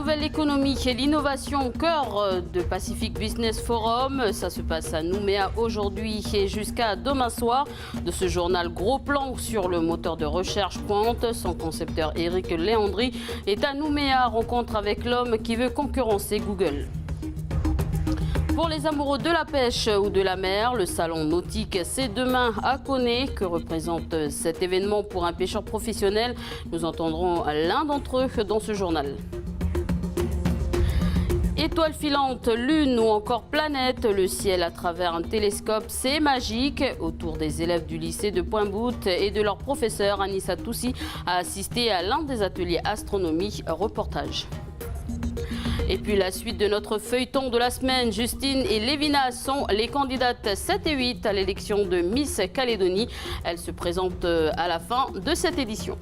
nouvelle économie et l'innovation au cœur de Pacific Business Forum. Ça se passe à Nouméa aujourd'hui et jusqu'à demain soir. De ce journal, gros plan sur le moteur de recherche Pointe. Son concepteur Éric Léandri est à Nouméa, rencontre avec l'homme qui veut concurrencer Google. Pour les amoureux de la pêche ou de la mer, le salon nautique c'est demain à Koné. Que représente cet événement pour un pêcheur professionnel? Nous entendrons l'un d'entre eux dans ce journal. Étoiles filantes, lune ou encore planète, le ciel à travers un télescope, c'est magique. Autour des élèves du lycée de Pointe-Boute et de leur professeur, Anissa Toussi a assisté à l'un des ateliers astronomie reportage. Et puis la suite de notre feuilleton de la semaine, Justine et Lévina sont les candidates 7 et 8 à l'élection de Miss Calédonie. Elles se présentent à la fin de cette édition.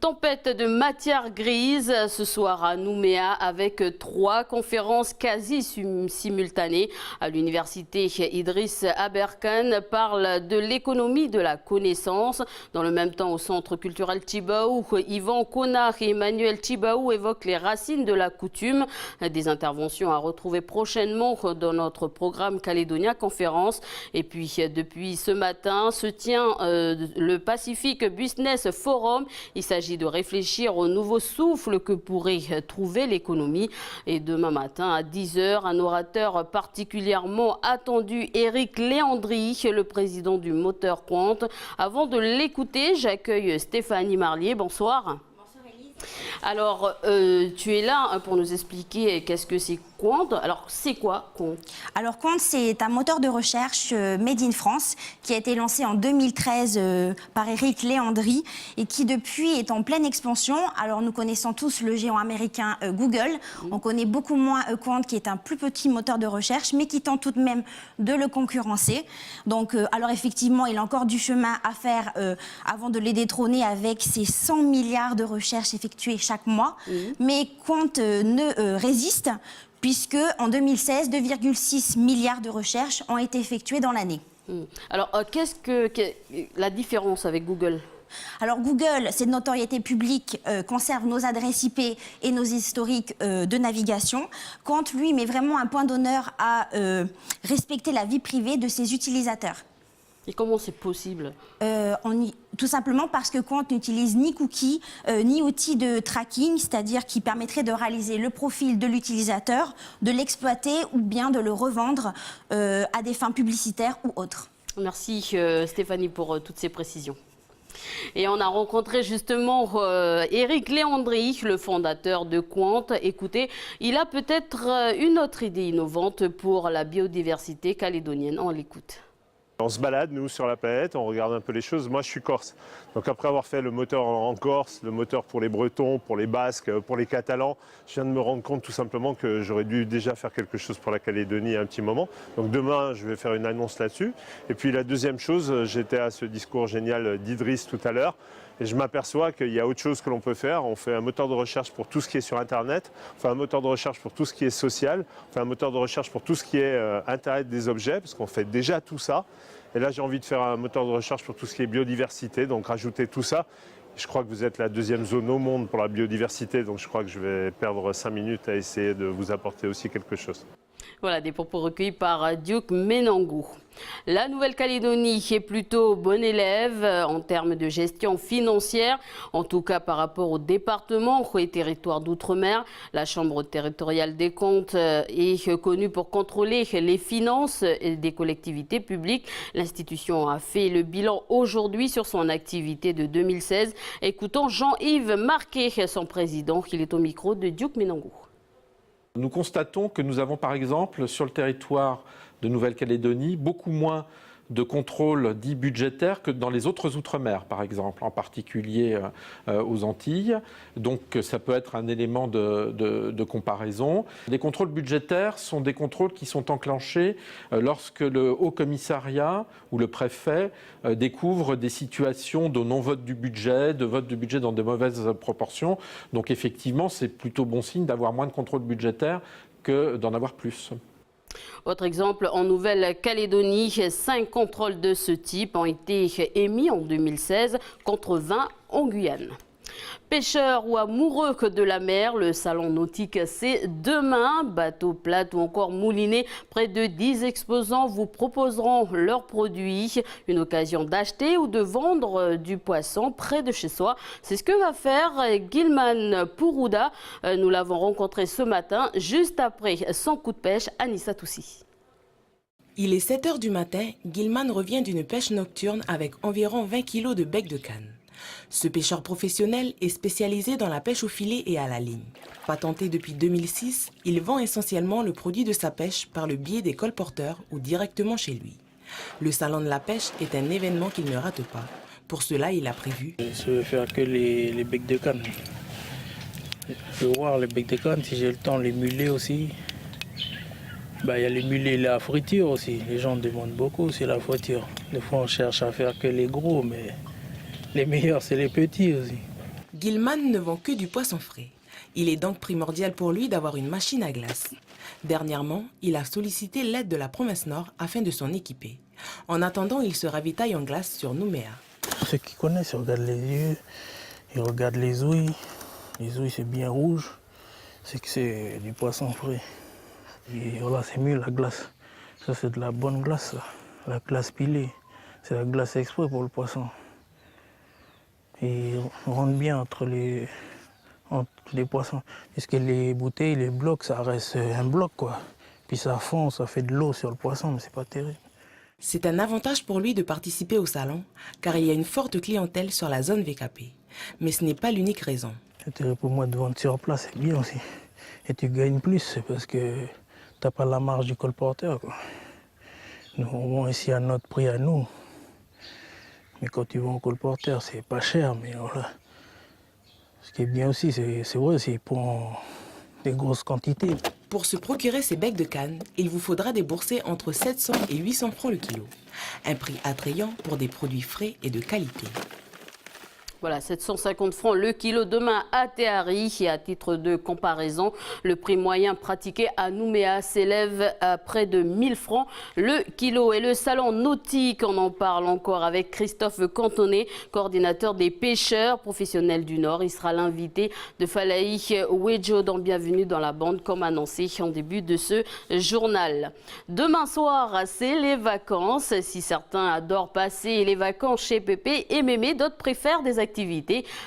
Tempête de matière grise ce soir à Nouméa avec 3 conférences quasi simultanées. À l'université, Idriss Aberkan parle de l'économie de la connaissance. Dans le même temps, au centre culturel Tjibaou, Yvan Konard et Emmanuel Tjibaou évoquent les racines de la coutume. Des interventions à retrouver prochainement dans notre programme Calédonia Conférence. Et puis, depuis ce matin, se tient le Pacific Business Forum. Il s'agit de réfléchir au nouveau souffle que pourrait trouver l'économie. Et demain matin à 10h, un orateur particulièrement attendu, Éric Léandri, le président du moteur Pointe. Avant de l'écouter, j'accueille Stéphanie Marlier. Bonsoir. Bonsoir Élise. Alors, tu es là pour nous expliquer qu'est-ce que c'est Quant. Alors, c'est quoi Quant? Alors, Quant, c'est un moteur de recherche made in France qui a été lancé en 2013 par Éric Léandri et qui, depuis, est en pleine expansion. Alors, nous connaissons tous le géant américain Google. On connaît beaucoup moins Quant, qui est un plus petit moteur de recherche, mais qui tente tout de même de le concurrencer. Donc, alors, effectivement, il a encore du chemin à faire avant de les détrôner avec ses 100 milliards de recherches effectuées chaque mois. Mais Quant ne résiste, puisque en 2016, 2,6 milliards de recherches ont été effectuées dans l'année. Alors, qu'est-ce que la différence avec Google? Alors Google, c'est de notoriété publique, conserve nos adresses IP et nos historiques de navigation. Quant, lui, met vraiment un point d'honneur à respecter la vie privée de ses utilisateurs. Et comment c'est possible? Tout simplement parce que Quant n'utilise ni cookies, ni outils de tracking, c'est-à-dire qui permettrait de réaliser le profil de l'utilisateur, de l'exploiter ou bien de le revendre à des fins publicitaires ou autres. Merci Stéphanie pour toutes ces précisions. Et on a rencontré justement Éric Léandri, le fondateur de Quant. Écoutez, il a peut-être une autre idée innovante pour la biodiversité calédonienne. On l'écoute. On se balade, nous, sur la planète, on regarde un peu les choses. Moi, je suis corse. Donc après avoir fait le moteur en Corse, le moteur pour les Bretons, pour les Basques, pour les Catalans, je viens de me rendre compte tout simplement que j'aurais dû déjà faire quelque chose pour la Calédonie à un petit moment. Donc demain, je vais faire une annonce là-dessus. Et puis la deuxième chose, j'étais à ce discours génial d'Idriss tout à l'heure. Et je m'aperçois qu'il y a autre chose que l'on peut faire. On fait un moteur de recherche pour tout ce qui est sur Internet. On fait un moteur de recherche pour tout ce qui est social. On fait un moteur de recherche pour tout ce qui est Internet des objets, parce qu'on fait déjà tout ça. Et là, j'ai envie de faire un moteur de recherche pour tout ce qui est biodiversité, donc rajouter tout ça. Je crois que vous êtes la deuxième zone au monde pour la biodiversité, donc je crois que je vais perdre 5 minutes à essayer de vous apporter aussi quelque chose. Voilà, des propos recueillis par Duke Menangou. La Nouvelle-Calédonie est plutôt bon élève en termes de gestion financière, en tout cas par rapport aux départements et territoires d'outre-mer. La Chambre territoriale des comptes est connue pour contrôler les finances des collectivités publiques. L'institution a fait le bilan aujourd'hui sur son activité de 2016. Écoutons Jean-Yves Marquet, son président, qui est au micro de Duke Menangou. Nous constatons que nous avons par exemple sur le territoire de Nouvelle-Calédonie beaucoup moins de contrôle dit budgétaire que dans les autres outre-mer, par exemple, en particulier aux Antilles. Donc ça peut être un élément de comparaison. Les contrôles budgétaires sont des contrôles qui sont enclenchés lorsque le Haut Commissariat ou le préfet découvre des situations de non-vote du budget, de vote du budget dans de mauvaises proportions. Donc effectivement, c'est plutôt bon signe d'avoir moins de contrôles budgétaires que d'en avoir plus. Autre exemple, en Nouvelle-Calédonie, 5 contrôles de ce type ont été émis en 2016 contre 20 en Guyane. Pêcheurs ou amoureux de la mer, le salon nautique c'est demain. Bateaux, plates ou encore moulinets, près de 10 exposants vous proposeront leurs produits. Une occasion d'acheter ou de vendre du poisson près de chez soi. C'est ce que va faire Gilman Pourouda. Nous l'avons rencontré ce matin, juste après son coup de pêche à Nissa Toussi. Il est 7 h du matin, Gilman revient d'une pêche nocturne avec environ 20 kg de bec de canne. Ce pêcheur professionnel est spécialisé dans la pêche au filet et à la ligne. Patenté depuis 2006, il vend essentiellement le produit de sa pêche par le biais des colporteurs ou directement chez lui. Le salon de la pêche est un événement qu'il ne rate pas. Pour cela, il a prévu. Je vais faire que les becs de canne. Je vais voir les becs de canne, si j'ai le temps, les mulets aussi. Il y a les mulets et la friture aussi. Les gens demandent beaucoup, c'est la friture. Des fois, on cherche à faire que les gros, mais les meilleurs, c'est les petits aussi. Gilman ne vend que du poisson frais. Il est donc primordial pour lui d'avoir une machine à glace. Dernièrement, il a sollicité l'aide de la province Nord afin de s'en équiper. En attendant, il se ravitaille en glace sur Nouméa. Ceux qui connaissent, ils regardent les yeux, ils regardent les ouïes. Les ouïes, c'est bien rouge. C'est que c'est du poisson frais. Et voilà, c'est mieux la glace. Ça, c'est de la bonne glace, ça. La glace pilée. C'est la glace exprès pour le poisson. Et on rentre bien entre les poissons. Puisque les bouteilles, les blocs, ça reste un bloc, quoi. Puis ça fond, ça fait de l'eau sur le poisson, mais c'est pas terrible. C'est un avantage pour lui de participer au salon, car il y a une forte clientèle sur la zone VKP. Mais ce n'est pas l'unique raison. L'intérêt pour moi de vendre sur place, c'est bien aussi. Et tu gagnes plus, c'est parce que tu n'as pas la marge du colporteur, quoi. Nous, on vend ici à notre prix à nous. Mais quand tu vends au colporteur, c'est pas cher, mais voilà. Ce qui est bien aussi, c'est vrai, c'est pour des grosses quantités. Pour se procurer ces becs de canne, il vous faudra débourser entre 700 et 800 francs le kilo. Un prix attrayant pour des produits frais et de qualité. Voilà, 750 francs le kilo demain à Théari. Et à titre de comparaison, le prix moyen pratiqué à Nouméa s'élève à près de 1000 francs le kilo. Et le salon nautique, on en parle encore avec Christophe Cantonnet, coordinateur des pêcheurs professionnels du Nord. Il sera l'invité de Falaï Wedjo dans Bienvenue dans la bande, comme annoncé en début de ce journal. Demain soir, c'est les vacances. Si certains adorent passer les vacances chez Pépé et Mémé, d'autres préfèrent des activités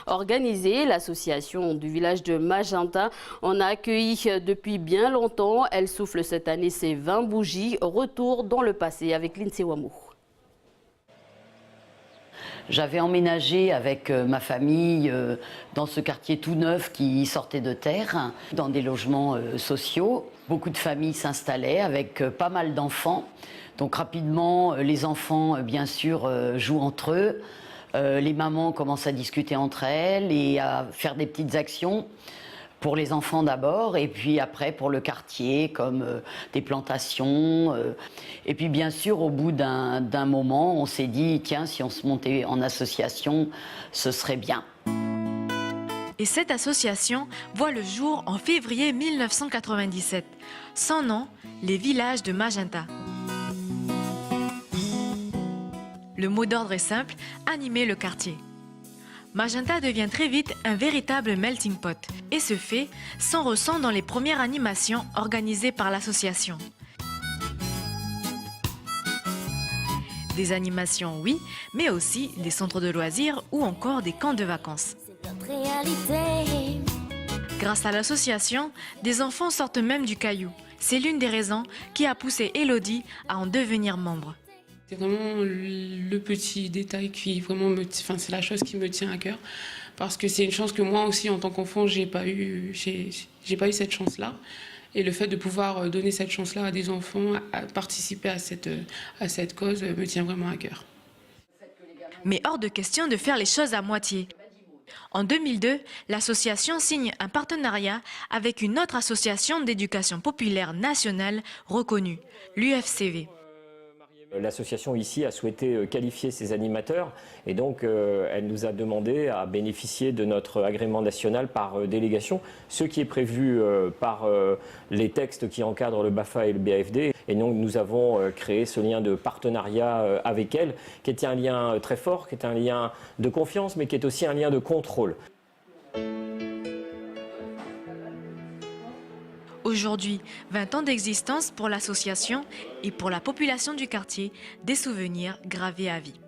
organisées. L'association du village de Magenta en a accueilli depuis bien longtemps. Elle souffle cette année ses 20 bougies. Retour dans le passé avec Lindsay Wamou. J'avais emménagé avec ma famille dans ce quartier tout neuf qui sortait de terre, dans des logements sociaux. Beaucoup de familles s'installaient avec pas mal d'enfants. Donc rapidement, les enfants, bien sûr, jouent entre eux. Les mamans commencent à discuter entre elles et à faire des petites actions pour les enfants d'abord et puis après pour le quartier comme des plantations. Et puis bien sûr au bout d'un moment on s'est dit tiens si on se montait en association ce serait bien. Et cette association voit le jour en février 1997. Son nom, les villages de Magenta. Le mot d'ordre est simple, animer le quartier. Magenta devient très vite un véritable melting pot et ce fait s'en ressent dans les premières animations organisées par l'association. Des animations, oui, mais aussi des centres de loisirs ou encore des camps de vacances. Grâce à l'association, des enfants sortent même du caillou. C'est l'une des raisons qui a poussé Elodie à en devenir membre. C'est vraiment le petit détail qui vraiment c'est la chose qui me tient à cœur parce que c'est une chance que moi aussi en tant qu'enfant j'ai pas eu cette chance-là et le fait de pouvoir donner cette chance-là à des enfants, à participer à cette cause me tient vraiment à cœur. Mais hors de question de faire les choses à moitié. En 2002, l'association signe un partenariat avec une autre association d'éducation populaire nationale reconnue, l'UFCV. L'association ici a souhaité qualifier ses animateurs et donc elle nous a demandé à bénéficier de notre agrément national par délégation, ce qui est prévu par les textes qui encadrent le BAFA et le BAFD. Et donc nous avons créé ce lien de partenariat avec elle, qui est un lien très fort, qui est un lien de confiance, mais qui est aussi un lien de contrôle. Aujourd'hui, 20 ans d'existence pour l'association et pour la population du quartier, des souvenirs gravés à vie.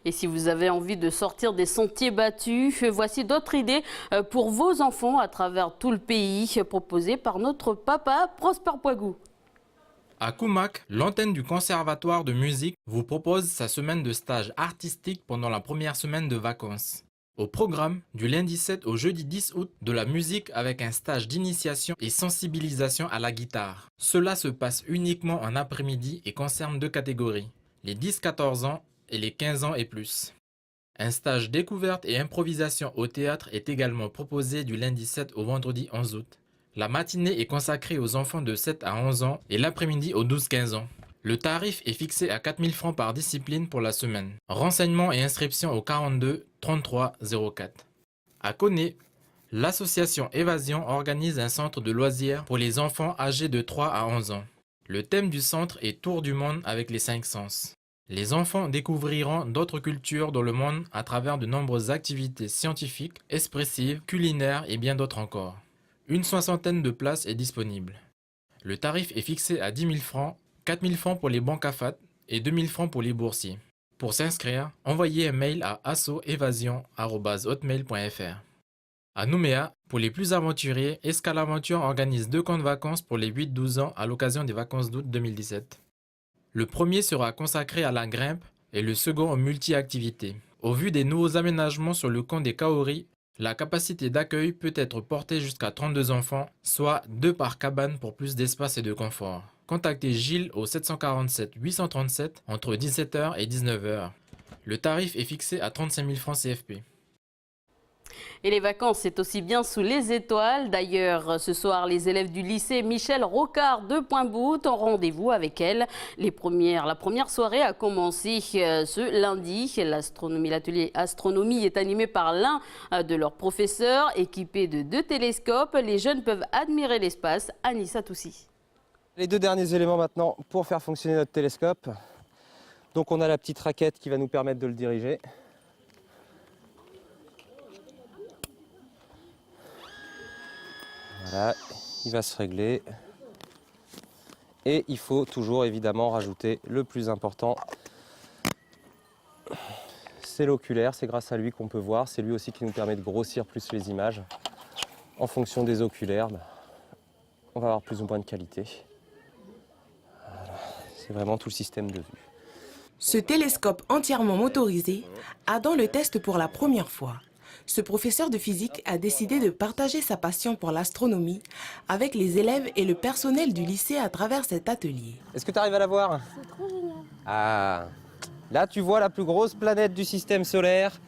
Et si vous avez envie de sortir des sentiers battus, voici d'autres idées pour vos enfants à travers tout le pays, proposées par notre papa Prosper Poigou. À Koumak, l'antenne du Conservatoire de musique vous propose sa semaine de stage artistique pendant la première semaine de vacances. Au programme, du lundi 7 au jeudi 10 août, de la musique avec un stage d'initiation et sensibilisation à la guitare. Cela se passe uniquement en après-midi et concerne 2 catégories, les 10-14 ans et les 15 ans et plus. Un stage découverte et improvisation au théâtre est également proposé du lundi 7 au vendredi 11 août. La matinée est consacrée aux enfants de 7 à 11 ans et l'après-midi aux 12-15 ans. Le tarif est fixé à 4 000 francs par discipline pour la semaine. Renseignements et inscriptions au 42 33 04. À Koné, l'association Évasion organise un centre de loisirs pour les enfants âgés de 3 à 11 ans. Le thème du centre est Tour du monde avec les 5 sens. Les enfants découvriront d'autres cultures dans le monde à travers de nombreuses activités scientifiques, expressives, culinaires et bien d'autres encore. Une 60aine de places est disponible. Le tarif est fixé à 10 000 francs, 4 000 francs pour les banques AFAT et 2 000 francs pour les boursiers. Pour s'inscrire, envoyez un mail à assoevasion@hotmail.fr. À Nouméa, pour les plus aventuriers, Escalaventure organise 2 camps de vacances pour les 8-12 ans à l'occasion des vacances d'août 2017. Le premier sera consacré à la grimpe et le second aux multi-activités. Au vu des nouveaux aménagements sur le camp des Kaori, la capacité d'accueil peut être portée jusqu'à 32 enfants, soit 2 par cabane pour plus d'espace et de confort. Contactez Gilles au 747 837 entre 17h et 19h. Le tarif est fixé à 35 000 francs CFP. Et les vacances, c'est aussi bien sous les étoiles. D'ailleurs, ce soir, les élèves du lycée Michel Rocard de Pointe-Boute ont rendez-vous avec elle. La première soirée a commencé ce lundi. L'atelier astronomie est animé par l'un de leurs professeurs. Équipés de 2 télescopes, les jeunes peuvent admirer l'espace. Anissa Toussi. Les 2 derniers éléments maintenant pour faire fonctionner notre télescope. Donc on a la petite raquette qui va nous permettre de le diriger. Voilà, il va se régler. Et il faut toujours évidemment rajouter le plus important. C'est l'oculaire, c'est grâce à lui qu'on peut voir. C'est lui aussi qui nous permet de grossir plus les images. En fonction des oculaires, on va avoir plus ou moins de qualité. Voilà. C'est vraiment tout le système de vue. Ce télescope entièrement motorisé a dans le test pour la première fois. Ce professeur de physique a décidé de partager sa passion pour l'astronomie avec les élèves et le personnel du lycée à travers cet atelier. Est-ce que tu arrives à la voir? C'est trop génial. Ah, là tu vois la plus grosse planète du système solaire.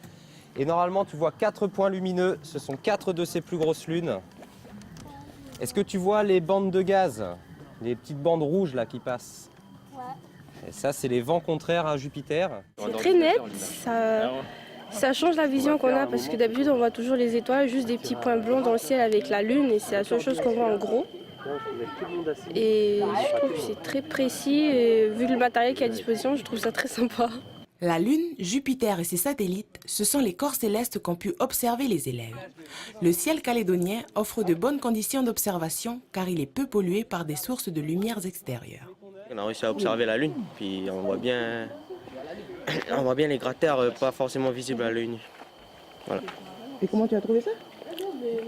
Et normalement tu vois 4 points lumineux, ce sont 4 de ces plus grosses lunes. Est-ce que tu vois les bandes de gaz? Les petites bandes rouges là qui passent? Ouais. Et ça c'est les vents contraires à Jupiter. C'est très net, ça change la vision qu'on a parce que d'habitude on voit toujours les étoiles, juste des petits points blancs dans le ciel avec la lune et c'est la seule chose qu'on voit en gros. Et je trouve que c'est très précis et vu le matériel qui est à disposition, je trouve ça très sympa. La Lune, Jupiter et ses satellites, ce sont les corps célestes qu'ont pu observer les élèves. Le ciel calédonien offre de bonnes conditions d'observation car il est peu pollué par des sources de lumières extérieures. On a réussi à observer la Lune, puis on voit bien les cratères pas forcément visibles à l'œil nu. Voilà. Et comment tu as trouvé ça?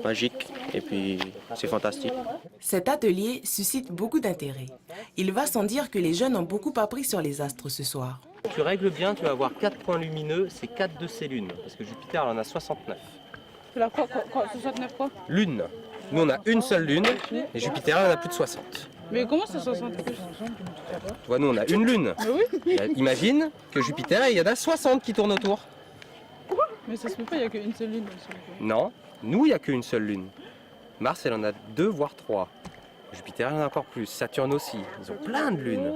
Magique, et puis c'est fantastique. Cet atelier suscite beaucoup d'intérêt. Il va sans dire que les jeunes ont beaucoup appris sur les astres ce soir. Tu règles bien, tu vas avoir 4 points lumineux, c'est 4 de ces lunes, parce que Jupiter en a 69. C'est la quoi, 69 quoi? Lunes. Nous on a une seule lune, et Jupiter en a plus de 60. Mais comment ça 60? Tu vois, nous on a une lune. Oui. Imagine que Jupiter, il y en a 60 qui tournent autour. Quoi? Mais ça se peut pas, il n'y a qu'une seule lune. Non, nous il n'y a qu'une seule lune. Mars, elle en a 2 voire 3. Jupiter, il en a encore plus. Saturne aussi. Ils ont plein de lunes.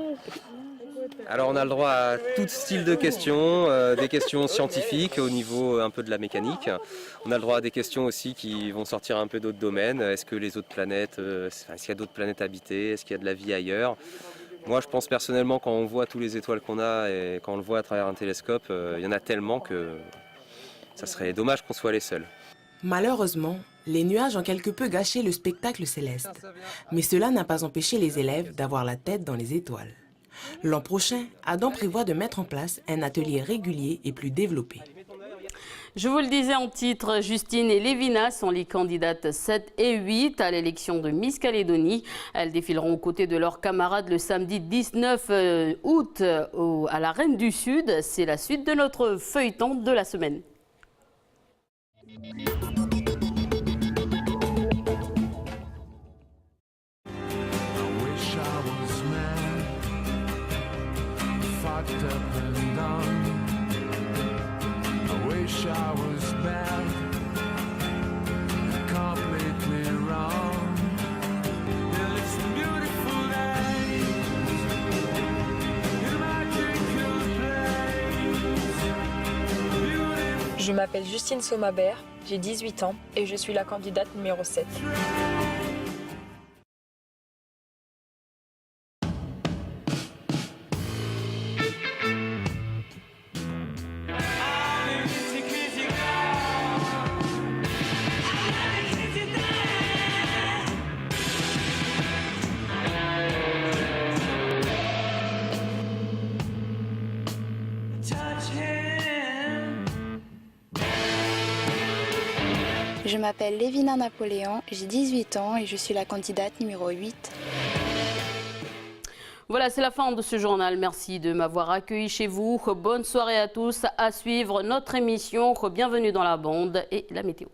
Alors on a le droit à tout style de questions, des questions scientifiques au niveau un peu de la mécanique. On a le droit à des questions aussi qui vont sortir un peu d'autres domaines. Est-ce que les autres planètes, est-ce qu'il y a d'autres planètes habitées? Est-ce qu'il y a de la vie ailleurs? Moi je pense personnellement quand on voit tous les étoiles qu'on a et quand on le voit à travers un télescope, il y en a tellement que ça serait dommage qu'on soit les seuls. Malheureusement, les nuages ont quelque peu gâché le spectacle céleste. Mais cela n'a pas empêché les élèves d'avoir la tête dans les étoiles. L'an prochain, Adam prévoit de mettre en place un atelier régulier et plus développé. Je vous le disais en titre, Justine et Lévina sont les candidates 7 et 8 à l'élection de Miss Calédonie. Elles défileront aux côtés de leurs camarades le samedi 19 août à la Reine du Sud. C'est la suite de notre feuilleton de la semaine. Je m'appelle Justine Somabert, j'ai 18 ans et je suis la candidate numéro 7. Je m'appelle Lévina Napoléon, j'ai 18 ans et je suis la candidate numéro 8. Voilà, c'est la fin de ce journal. Merci de m'avoir accueilli chez vous. Bonne soirée à tous. À suivre notre émission. Bienvenue dans la bande et la météo.